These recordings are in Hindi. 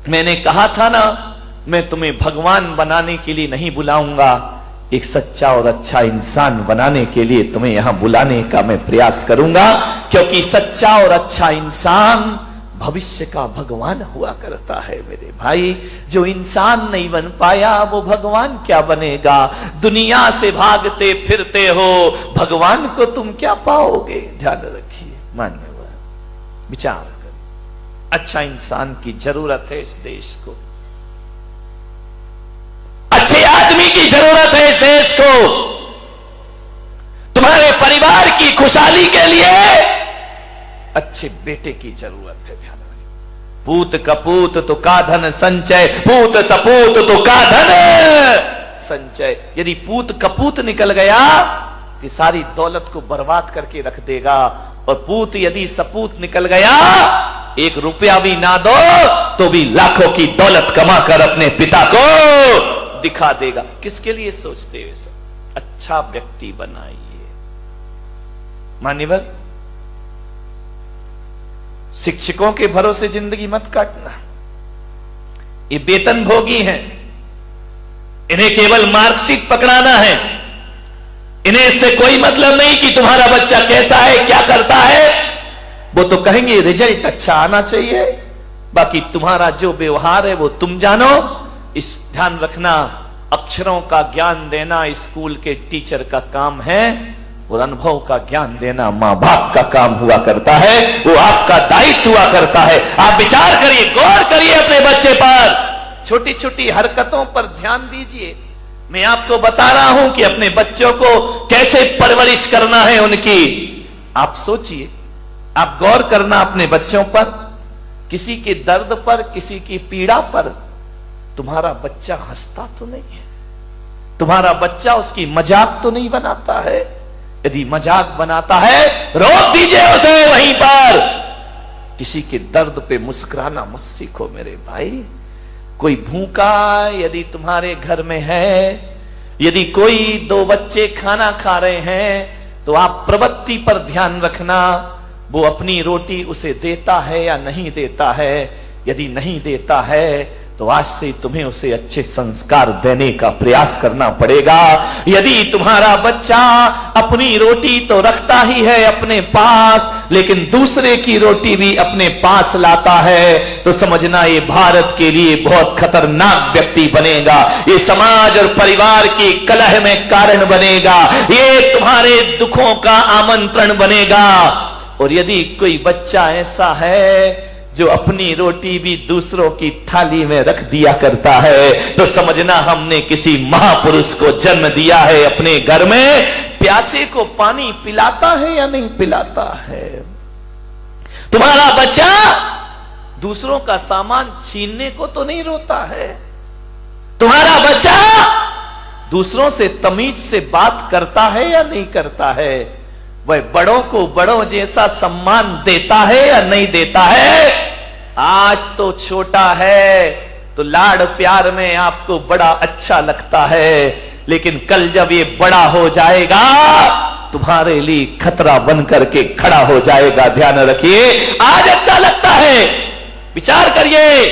मैंने कहा था ना, मैं तुम्हें भगवान बनाने के लिए नहीं बुलाऊंगा, एक सच्चा और अच्छा इंसान बनाने के लिए तुम्हें यहां बुलाने का मैं प्रयास करूंगा, क्योंकि सच्चा और अच्छा इंसान भविष्य का भगवान हुआ करता है। मेरे भाई, जो इंसान नहीं बन पाया वो भगवान क्या बनेगा? दुनिया से भागते फिरते हो, भगवान को तुम क्या पाओगे? ध्यान रखिए, मान्यवर, विचार करिए। अच्छा इंसान की जरूरत है इस देश को, अच्छे आदमी की जरूरत है इस देश को। तुम्हारे परिवार की खुशहाली के लिए अच्छे बेटे की जरूरत है। ध्यान रखिए, पूत कपूत तो का धन संचय, पूत सपूत तो का धन संचय। यदि पूत कपूत निकल गया तो सारी दौलत को बर्बाद करके रख देगा, और पूत यदि सपूत निकल गया, एक रुपया भी ना दो तो भी लाखों की दौलत कमाकर अपने पिता को दिखा देगा। किसके लिए सोचते हो सब? अच्छा व्यक्ति बनाइए। मान्यवर, शिक्षकों के भरोसे जिंदगी मत काटना। ये वेतन भोगी हैं, इन्हें केवल मार्कशीट पकड़ाना है। इन्हें इससे कोई मतलब नहीं कि तुम्हारा बच्चा कैसा है, क्या करता है। वो तो कहेंगे रिजल्ट अच्छा आना चाहिए, बाकी तुम्हारा जो व्यवहार है वो तुम जानो। इस ध्यान रखना, अक्षरों का ज्ञान देना स्कूल के टीचर का काम है, और अनुभव का ज्ञान देना मां बाप का काम हुआ करता है, वो आपका दायित्व हुआ करता है। आप विचार करिए, गौर करिए अपने बच्चे पर, छोटी छोटी हरकतों पर ध्यान दीजिए। मैं आपको बता रहा हूं कि अपने बच्चों को कैसे परवरिश करना है उनकी। आप सोचिए, आप गौर करना अपने बच्चों पर, किसी के दर्द पर, किसी की पीड़ा पर तुम्हारा बच्चा हंसता तो नहीं है, तुम्हारा बच्चा उसकी मजाक तो नहीं बनाता है। यदि मजाक बनाता है, रोक दीजिए उसे वहीं पर। किसी के दर्द पे मुस्कुराना मत सीखो मेरे भाई। कोई भूखा यदि तुम्हारे घर में है, यदि कोई दो बच्चे खाना खा रहे हैं, तो आप प्रवृत्ति पर ध्यान रखना, वो अपनी रोटी उसे देता है या नहीं देता है। यदि नहीं देता है तो आज से तुम्हें उसे अच्छे संस्कार देने का प्रयास करना पड़ेगा। यदि तुम्हारा बच्चा अपनी रोटी तो रखता ही है अपने पास, लेकिन दूसरे की रोटी भी अपने पास लाता है, तो समझना ये भारत के लिए बहुत खतरनाक व्यक्ति बनेगा। ये समाज और परिवार की कलह में कारण बनेगा, ये तुम्हारे दुखों का आमंत्रण बनेगा। और यदि कोई बच्चा ऐसा है जो अपनी रोटी भी दूसरों की थाली में रख दिया करता है, तो समझना हमने किसी महापुरुष को जन्म दिया है अपने घर में। प्यासे को पानी पिलाता है या नहीं पिलाता है? तुम्हारा बच्चा दूसरों का सामान छीनने को तो नहीं रोता है? तुम्हारा बच्चा दूसरों से तमीज से बात करता है या नहीं करता है? वह बड़ों को बड़ों जैसा सम्मान देता है या नहीं देता है? आज तो छोटा है तो लाड़ प्यार में आपको बड़ा अच्छा लगता है, लेकिन कल जब ये बड़ा हो जाएगा तुम्हारे लिए खतरा बन करके खड़ा हो जाएगा। ध्यान रखिए, आज अच्छा लगता है। विचार करिए,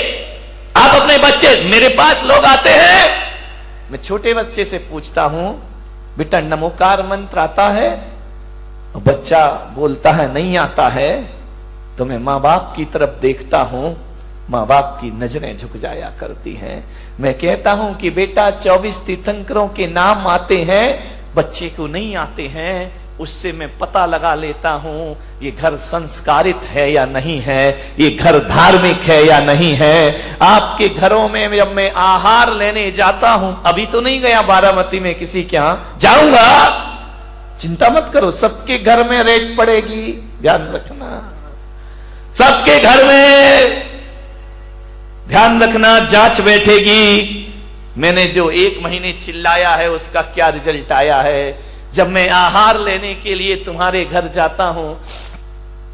आप अपने बच्चे, मेरे पास लोग आते हैं, मैं छोटे बच्चे से पूछता हूं, बेटा नमोकार मंत्र आता है? बच्चा बोलता है नहीं आता है। तो मैं माँ बाप की तरफ देखता हूं, माँ बाप की नजरें झुक जाया करती हैं। मैं कहता हूं कि बेटा 24 तीर्थंकरों के नाम आते हैं, बच्चे को नहीं आते हैं। उससे मैं पता लगा लेता हूं ये घर संस्कारित है या नहीं है, ये घर धार्मिक है या नहीं है। आपके घरों में जब मैं आहार लेने जाता हूं, अभी तो नहीं गया बारामती में, किसी के यहां जाऊंगा, चिंता मत करो, सबके घर में रेट पड़ेगी। ध्यान रखना, सबके घर में ध्यान रखना, जांच बैठेगी। मैंने जो 1 महीने चिल्लाया है उसका क्या रिजल्ट आया है। जब मैं आहार लेने के लिए तुम्हारे घर जाता हूं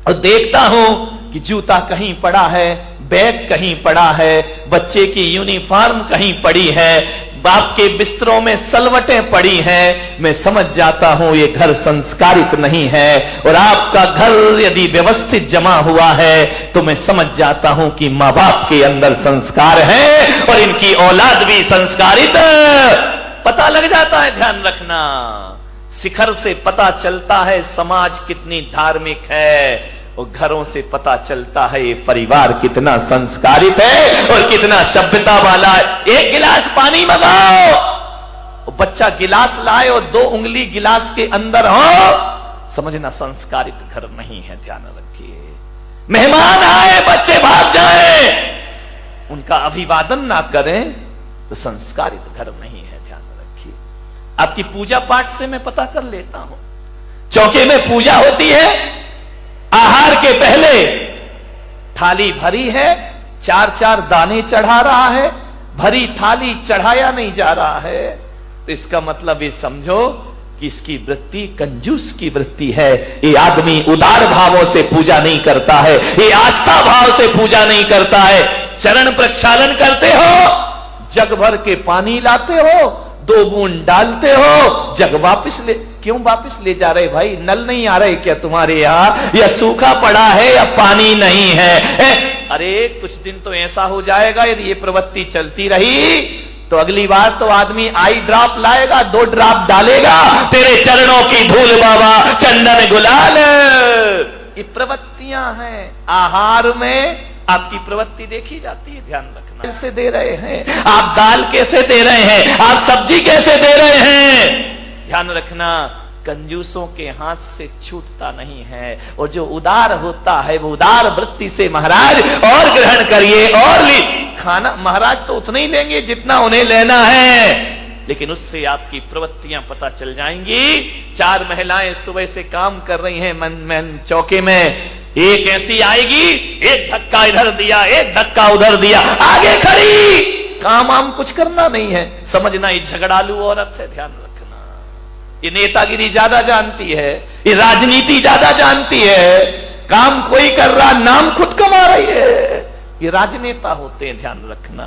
और देखता हूं कि जूता कहीं पड़ा है, बैग कहीं पड़ा है, बच्चे की यूनिफॉर्म कहीं पड़ी है, बाप के बिस्तरों में सलवटें पड़ी हैं, मैं समझ जाता हूं ये घर संस्कारित नहीं है। और आपका घर यदि व्यवस्थित जमा हुआ है तो मैं समझ जाता हूं कि मां बाप के अंदर संस्कार है और इनकी औलाद भी संस्कारित। पता लग जाता है, ध्यान रखना, शिखर से पता चलता है समाज कितनी धार्मिक है, और घरों से पता चलता है ये परिवार कितना संस्कारित है और कितना सभ्यता वाला है। एक गिलास पानी मंगाओ, बच्चा गिलास लाए और 2 उंगली गिलास के अंदर हो, समझना संस्कारित घर नहीं है। ध्यान रखिए, मेहमान आए बच्चे भाग जाए, उनका अभिवादन ना करें तो संस्कारित घर नहीं है। ध्यान रखिए, आपकी पूजा पाठ से मैं पता कर लेता हूं। चौके में पूजा होती है, आहार के पहले थाली भरी है, 4-4 दाने चढ़ा रहा है, भरी थाली चढ़ाया नहीं जा रहा है, तो इसका मतलब ये समझो कि इसकी वृत्ति कंजूस की वृत्ति है। ये आदमी उदार भावों से पूजा नहीं करता है, ये आस्था भाव से पूजा नहीं करता है। चरण प्रक्षालन करते हो, जग भर के पानी लाते हो, 2 बूंद डालते हो, जग वापस ले, क्यों वापस ले जा रहे भाई? नल नहीं आ रहे क्या तुम्हारे यहाँ, या सूखा पड़ा है या पानी नहीं है? अरे कुछ दिन तो ऐसा हो जाएगा, यदि ये प्रवृत्ति चलती रही तो अगली बार तो आदमी आई ड्रॉप लाएगा, 2 ड्रॉप डालेगा, तेरे चरणों की धूल बाबा चंदन गुलाल। ये प्रवृत्तियां हैं, आहार में आपकी प्रवृत्ति देखी जाती है। ध्यान रखना, कैसे दे रहे हैं आप, दाल कैसे दे रहे हैं आप, सब्जी कैसे दे रहे हैं। ध्यान रखना, कंजूसों के हाथ से छूटता नहीं है, और जो उदार होता है वो उदार वृत्ति से महाराज और ग्रहण करिए और ली। खाना महाराज तो उतना ही लेंगे जितना उन्हें लेना है, लेकिन उससे आपकी प्रवृत्तियां पता चल जाएंगी। 4 महिलाएं सुबह से काम कर रही हैं मन चौके में, एक ऐसी आएगी, एक धक्का इधर दिया, एक धक्का उधर दिया, आगे खड़ी, काम आम कुछ करना नहीं है, समझना ये झगड़ालू औरत है। ध्यान रखना, ये नेतागिरी ज्यादा जानती है, ये राजनीति ज्यादा जानती है, काम कोई कर रहा, नाम खुद कमा रही है, ये राजनेता होते हैं। ध्यान रखना,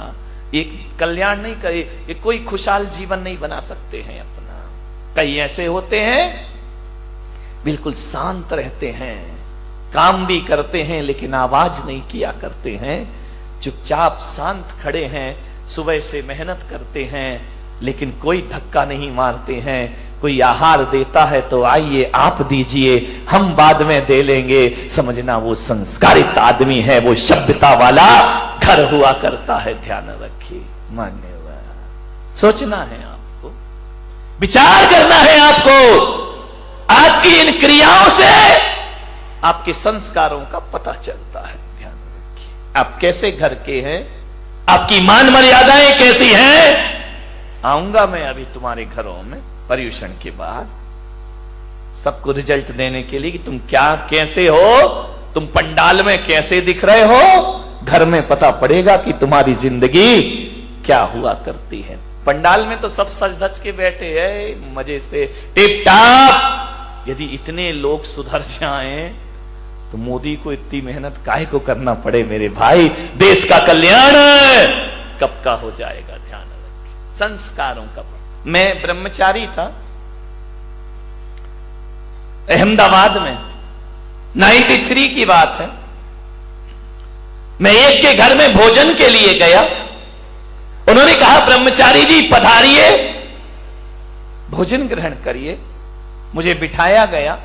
ये कल्याण नहीं करे, ये कोई खुशहाल जीवन नहीं बना सकते हैं अपना। कई ऐसे होते हैं बिल्कुल शांत रहते हैं, काम भी करते हैं लेकिन आवाज नहीं किया करते हैं, चुपचाप शांत खड़े हैं, सुबह से मेहनत करते हैं लेकिन कोई धक्का नहीं मारते हैं। कोई आहार देता है तो आइए आप दीजिए, हम बाद में दे लेंगे, समझना वो संस्कारित आदमी है, वो सभ्यता वाला घर हुआ करता है। ध्यान रखिए, मान्यवर, सोचना है आपको, विचार करना है आपको, आपकी इन क्रियाओं से आपके संस्कारों का पता चलता है। ध्यान रखिए, आप कैसे घर के हैं, आपकी मान मर्यादाएं कैसी हैं। आऊंगा मैं अभी तुम्हारे घरों में पर्यूषण के बाद, सबको रिजल्ट देने के लिए कि तुम क्या कैसे हो, तुम पंडाल में कैसे दिख रहे हो, घर में पता पड़ेगा कि तुम्हारी जिंदगी क्या हुआ करती है। पंडाल में तो सब सज धज के बैठे हैं मजे से टिप टाप। यदि इतने लोग सुधर जाएं तो मोदी को इतनी मेहनत काहे को करना पड़े मेरे भाई, देश का कल्याण कब का हो जाएगा। ध्यान रखिए, संस्कारों का। मैं ब्रह्मचारी था अहमदाबाद में, 93 की बात है। मैं एक के घर में भोजन के लिए गया, उन्होंने कहा ब्रह्मचारी जी पधारिए, भोजन ग्रहण करिए। मुझे बिठाया गया,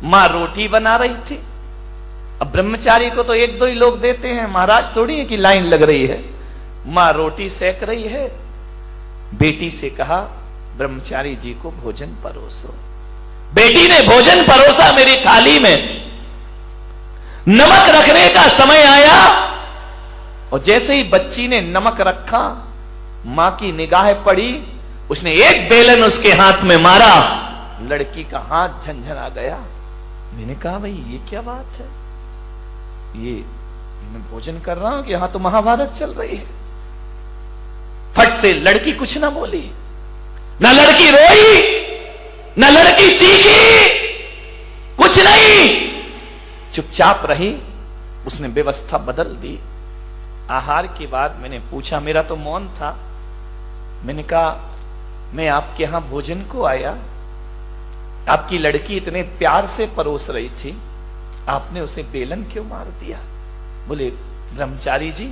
मां रोटी बना रही थी। अब ब्रह्मचारी को तो 1-2 ही लोग देते हैं, महाराज थोड़ी है कि लाइन लग रही है। मां रोटी सेक रही है, बेटी से कहा ब्रह्मचारी जी को भोजन परोसो। बेटी ने भोजन परोसा मेरी थाली में। नमक रखने का समय आया और जैसे ही बच्ची ने नमक रखा, मां की निगाह पड़ी, उसने एक बेलन उसके हाथ में मारा, लड़की का हाथ झंझना गया। मैंने कहा भाई ये क्या बात है, ये मैं भोजन कर रहा हूं कि यहां तो महाभारत चल रही है। फट से लड़की कुछ ना बोली, ना लड़की रोई, ना लड़की चीखी, कुछ नहीं, चुपचाप रही। उसने व्यवस्था बदल दी। आहार के बाद मैंने पूछा, मेरा तो मौन था, मैंने कहा मैं आपके यहां भोजन को आया, आपकी लड़की इतने प्यार से परोस रही थी, आपने उसे बेलन क्यों मार दिया? बोले ब्रह्मचारी जी,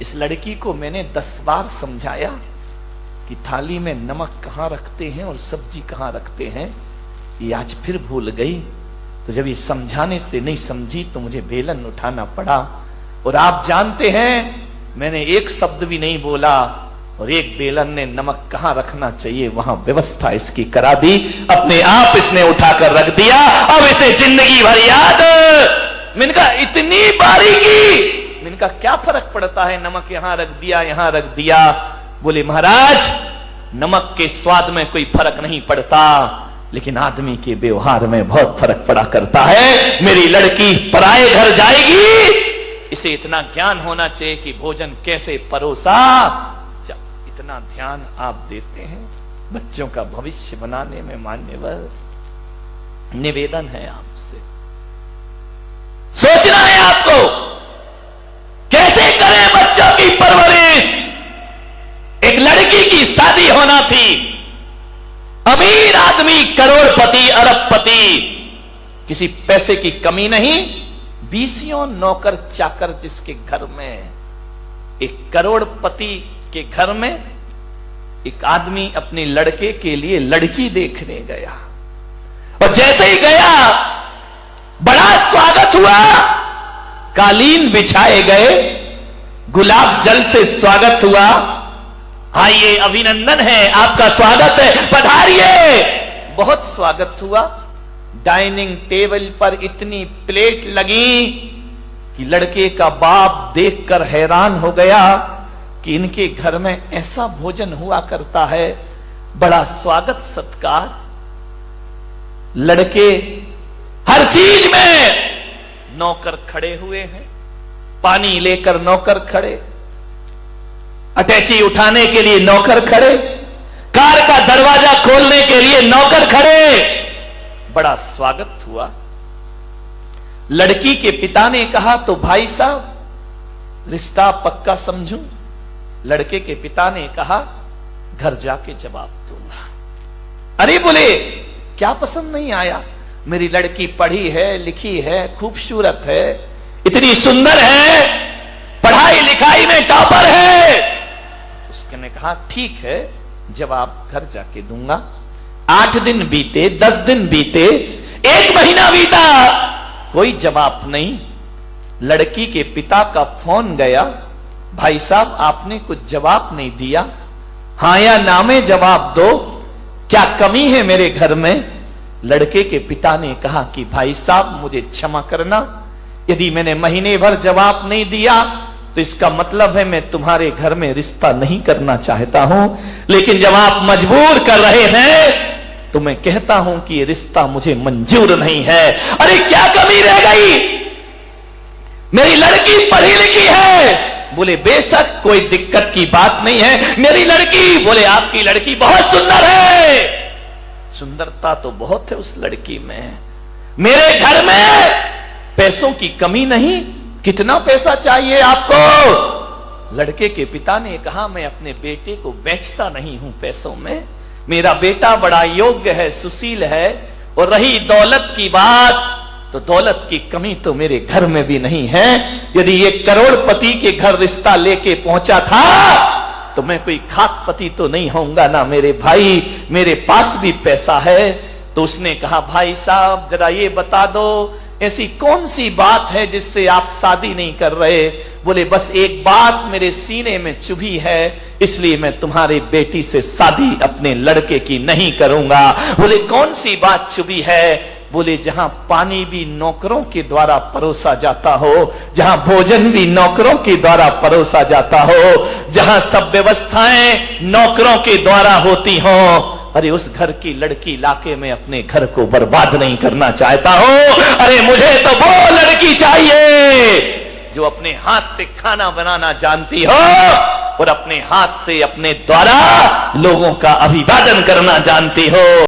इस लड़की को मैंने 10 बार समझाया कि थाली में नमक कहां रखते हैं और सब्जी कहां रखते हैं, ये आज फिर भूल गई। तो जब ये समझाने से नहीं समझी तो मुझे बेलन उठाना पड़ा। और आप जानते हैं मैंने एक शब्द भी नहीं बोला और एक बेलन ने नमक कहां रखना चाहिए वहां व्यवस्था इसकी करा दी, अपने आप इसने उठाकर रख दिया। अब इसे जिंदगी भर याद। मैंने कहा इतनी बारीकी, मैंने कहा क्या फर्क पड़ता है, नमक यहां रख दिया यहां रख दिया। बोले महाराज नमक के स्वाद में कोई फर्क नहीं पड़ता, लेकिन आदमी के व्यवहार में बहुत फर्क पड़ा करता है। मेरी लड़की पराये घर जाएगी, इसे इतना ज्ञान होना चाहिए कि भोजन कैसे परोसा। इतना ध्यान आप देते हैं बच्चों का भविष्य बनाने में। मान्यवर निवेदन है आपसे, सोचना है आपको कैसे करें बच्चों की परवरिश। एक लड़की की शादी होना थी, अमीर आदमी, करोड़पति, अरबपति, किसी पैसे की कमी नहीं, 20 नौकर चाकर जिसके घर में, एक करोड़पति के घर में एक आदमी अपने लड़के के लिए लड़की देखने गया। और जैसे ही गया बड़ा स्वागत हुआ, कालीन बिछाए गए, गुलाब जल से स्वागत हुआ। आइए अभिनंदन है, आपका स्वागत है, पधारिए। बहुत स्वागत हुआ। डाइनिंग टेबल पर इतनी प्लेट लगी कि लड़के का बाप देखकर हैरान हो गया कि इनके घर में ऐसा भोजन हुआ करता है, बड़ा स्वागत सत्कार। लड़के हर चीज में, नौकर खड़े हुए हैं, पानी लेकर नौकर खड़े, अटैची उठाने के लिए नौकर खड़े, कार का दरवाजा खोलने के लिए नौकर खड़े। बड़ा स्वागत हुआ। लड़की के पिता ने कहा तो भाई साहब रिश्ता पक्का समझूं। लड़के के पिता ने कहा घर जाके जवाब दूंगा। अरे बोले क्या पसंद नहीं आया? मेरी लड़की पढ़ी है, लिखी है, खूबसूरत है, इतनी सुंदर है, पढ़ाई लिखाई में टॉपर है। उसने कहा ठीक है, जवाब घर जाके दूंगा। 8 दिन बीते, 10 दिन बीते, 1 महीना बीता, कोई जवाब नहीं। लड़की के पिता का फोन गया, भाई साहब आपने कुछ जवाब नहीं दिया, हां या ना में जवाब दो, क्या कमी है मेरे घर में? लड़के के पिता ने कहा कि भाई साहब मुझे क्षमा करना, यदि मैंने महीने भर जवाब नहीं दिया तो इसका मतलब है मैं तुम्हारे घर में रिश्ता नहीं करना चाहता हूं, लेकिन जब आप मजबूर कर रहे हैं तो मैं कहता हूं कि ये रिश्ता मुझे मंजूर नहीं है। अरे क्या कमी रह गई? मेरी लड़की पढ़ी लिखी है। बोले बेशक कोई दिक्कत की बात नहीं है, मेरी लड़की, बोले आपकी लड़की बहुत सुंदर है। सुंदरता तो बहुत है उस लड़की में। मेरे घर में पैसों की कमी नहीं, कितना पैसा चाहिए आपको? लड़के के पिता ने कहा मैं अपने बेटे को बेचता नहीं हूं पैसों में, मेरा बेटा बड़ा योग्य है, सुशील है। और रही दौलत की बात, तो दौलत की कमी तो मेरे घर में भी नहीं है। यदि ये करोड़पति के घर रिश्ता लेके पहुंचा था तो मैं कोई खाकपति तो नहीं होऊंगा ना मेरे भाई, मेरे पास भी पैसा है। तो उसने कहा भाई साहब जरा ये बता दो ऐसी कौन सी बात है जिससे आप शादी नहीं कर रहे? बोले बस एक बात मेरे सीने में चुभी है, इसलिए मैं तुम्हारी बेटी से शादी अपने लड़के की नहीं करूंगा। बोले कौन सी बात चुभी है? बोले जहां पानी भी नौकरों के द्वारा परोसा जाता हो, जहां भोजन भी नौकरों के द्वारा परोसा जाता हो, जहां सब व्यवस्थाएं नौकरों के द्वारा होती हो, अरे उस घर की लड़की लाके मैं अपने घर को बर्बाद नहीं करना चाहता हूं। अरे मुझे तो वो लड़की चाहिए जो अपने हाथ से खाना बनाना जानती हो और अपने हाथ से अपने द्वारा लोगों का अभिवादन करना जानती हो।